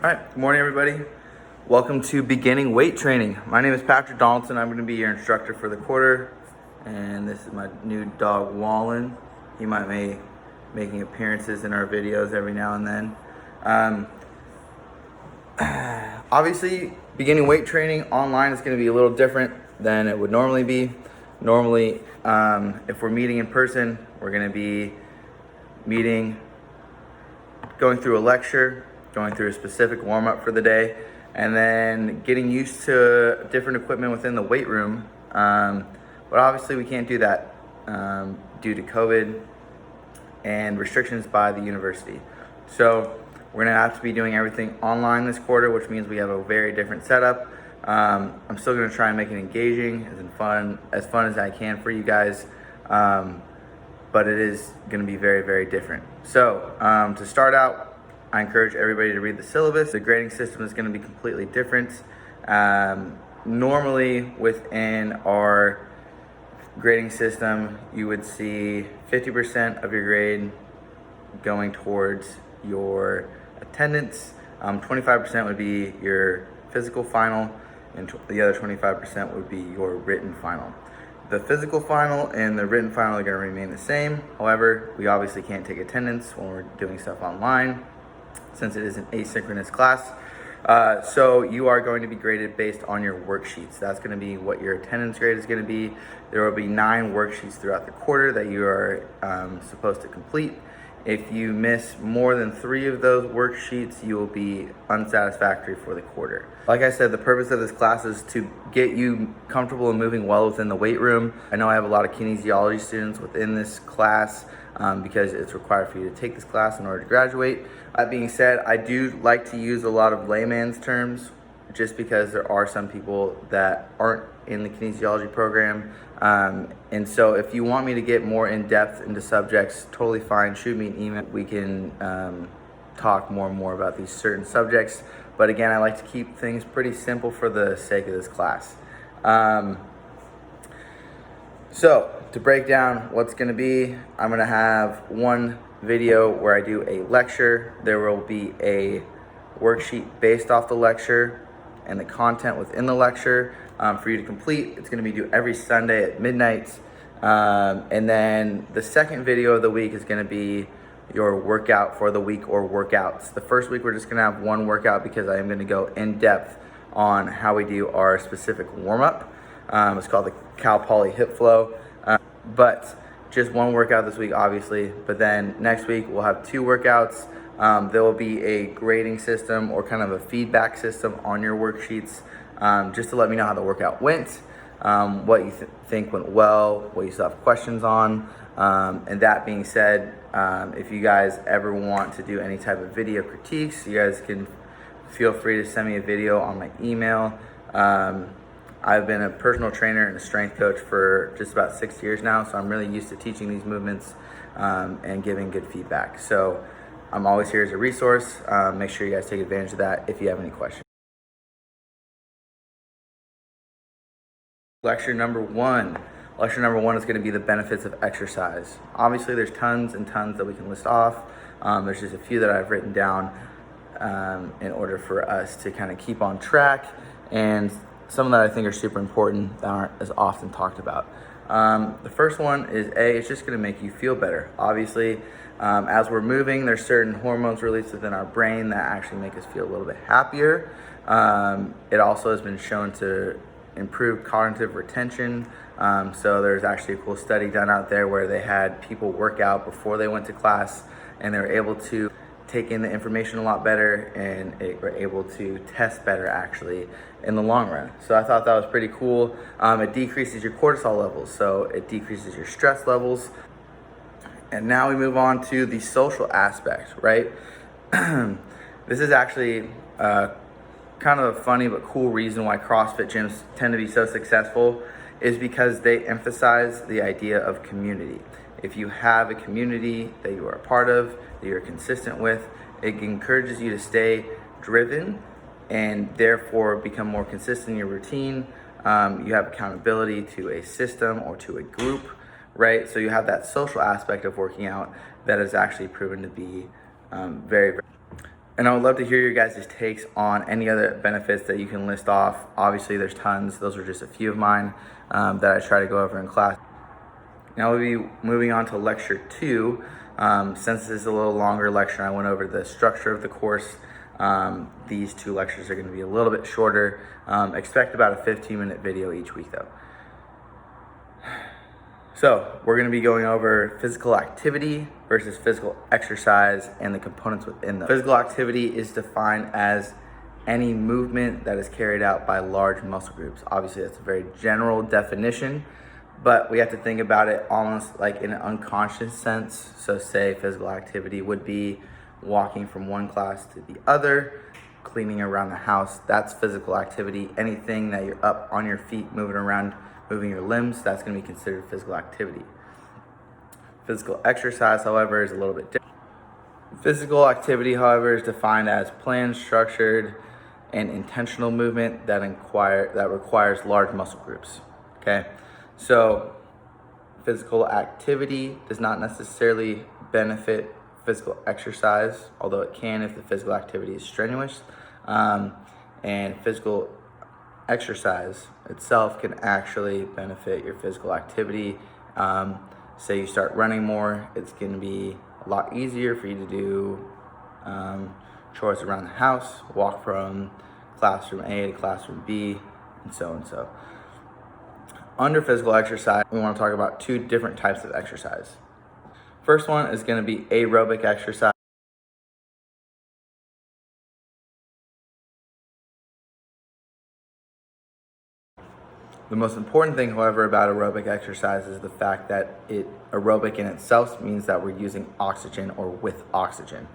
All right, good morning everybody. Welcome to beginning weight training. My name is Patrick Donaldson. I'm going to be your instructor for the quarter. And this is my new dog, Wallen. He might be making appearances in our videos every now and then. Obviously, beginning weight training online is going to be a little different than it would normally be. Normally, if we're meeting in person, we're going to be going through a lecture, going through a specific warm-up for the day, and then getting used to different equipment within the weight room. But obviously we can't do that due to COVID and restrictions by the university. So we're gonna have to be doing everything online this quarter, which means we have a very different setup. I'm still gonna try and make it engaging, as fun as I can for you guys. But it is gonna be very, very different. So to start out, I encourage everybody to read the syllabus. The grading system is going to be completely different. Normally within our grading system, you would see 50% of your grade going towards your attendance, 25% would be your physical final, and the other 25% would be your written final. The physical final and the written final are going to remain the same. However, we obviously can't take attendance when we're doing stuff online, since it is an asynchronous class. So you are going to be graded based on your worksheets. That's going to be what your attendance grade is going to be. There will be 9 worksheets throughout the quarter that you are supposed to complete. If you miss more than 3 of those worksheets, you will be unsatisfactory for the quarter. Like I said, the purpose of this class is to get you comfortable and moving well within the weight room. I know I have a lot of kinesiology students within this class because it's required for you to take this class in order to graduate. That being said, I do like to use a lot of layman's terms just because there are some people that aren't in the kinesiology program. And so if you want me to get more in depth into subjects, totally fine, shoot me an email. We can talk more and more about these certain subjects. But again, I like to keep things pretty simple for the sake of this class. So to break down what's going to be, I'm going to have one video where I do a lecture. There will be a worksheet based off the lecture and the content within the lecture for you to complete. It's going to be due every Sunday at midnight. And then the second video of the week is going to be your workout for the week or workouts. The first week we're just going to have one workout because I am going to go in depth on how we do our specific warm-up. It's called the Cal Poly Hip Flow. But just one workout this week, obviously. But then next week we'll have 2 workouts. There will be a grading system or kind of a feedback system on your worksheets, just to let me know how the workout went, what you think went well, what you still have questions on. And that being said, if you guys ever want to do any type of video critiques, you guys can feel free to send me a video on my email. I've been a personal trainer and a strength coach for just about 6 years now, so I'm really used to teaching these movements and giving good feedback. So I'm always here as a resource. Make sure you guys take advantage of that if you have any questions. Lecture number one. Lecture number 1 is going to be the benefits of exercise. Obviously, there's tons and tons that we can list off. There's just a few that I've written down in order for us to kind of keep on track, and some that I think are super important that aren't as often talked about. The first one is it's just going to make you feel better. Obviously, as we're moving, there's certain hormones released within our brain that actually make us feel a little bit happier. It also has been shown to improve cognitive retention. So there's actually a cool study done out there where they had people work out before they went to class, and they were able to take in the information a lot better, and were able to test better actually in the long run. So I thought that was pretty cool. It decreases your cortisol levels, so it decreases your stress levels. And now we move on to the social aspect, right? This is actually kind of a funny but cool reason why CrossFit gyms tend to be so successful, is because they emphasize the idea of community. If you have a community that you are a part of, that you're consistent with, it encourages you to stay driven and therefore become more consistent in your routine. You have accountability to a system or to a group, right? So you have that social aspect of working out that is actually proven to be very, very And I would love to hear your guys' takes on any other benefits that you can list off. Obviously, there's tons. Those are just a few of mine that I try to go over in class. Now we'll be moving on to lecture 2. Since this is a little longer lecture, I went over the structure of the course. These 2 lectures are going to be a little bit shorter. Expect about a 15-minute video each week though. So we're going to be going over physical activity versus physical exercise and the components within them. Physical activity is defined as any movement that is carried out by large muscle groups. Obviously, that's a very general definition, but we have to think about it almost like in an unconscious sense. So say physical activity would be walking from one class to the other, cleaning around the house. That's physical activity. Anything that you're up on your feet, moving around, moving your limbs, that's going to be considered physical activity. Physical exercise, however, is a little bit different. Physical activity, however, is defined as planned, structured, and intentional movement that requires large muscle groups. Okay, so physical activity does not necessarily benefit physical exercise, although it can if the physical activity is strenuous, and physical exercise itself can actually benefit your physical activity. Say you start running more, it's going to be a lot easier for you to do chores around the house, walk from classroom A to classroom B, and so and so. Under physical exercise, we want to talk about 2 different types of exercise. First one is going to be aerobic exercise. The most important thing, however, about aerobic exercise is the fact that aerobic in itself means that we're using oxygen or with oxygen.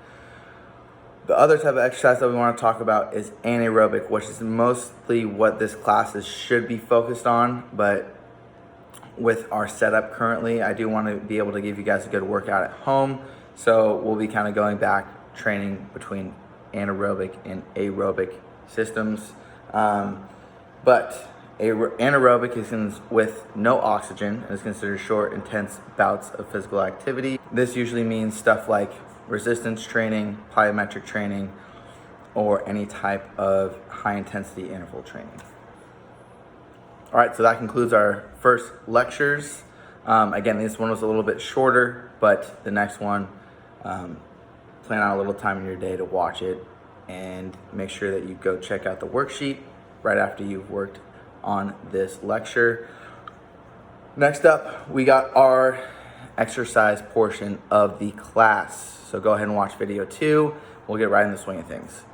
The other type of exercise that we want to talk about is anaerobic, which is mostly what this class should be focused on, but with our setup currently, I do want to be able to give you guys a good workout at home. So we'll be kind of going back training between anaerobic and aerobic systems. But anaerobic is with no oxygen and is considered short, intense bouts of physical activity. This usually means stuff like resistance training, plyometric training, or any type of high intensity interval training. All right, so that concludes our first lectures. Again, this one was a little bit shorter, but the next one, plan out a little time in your day to watch it and make sure that you go check out the worksheet right after you've worked on this lecture. Next up, we got our exercise portion of the class. So go ahead and watch video 2. We'll get right in the swing of things.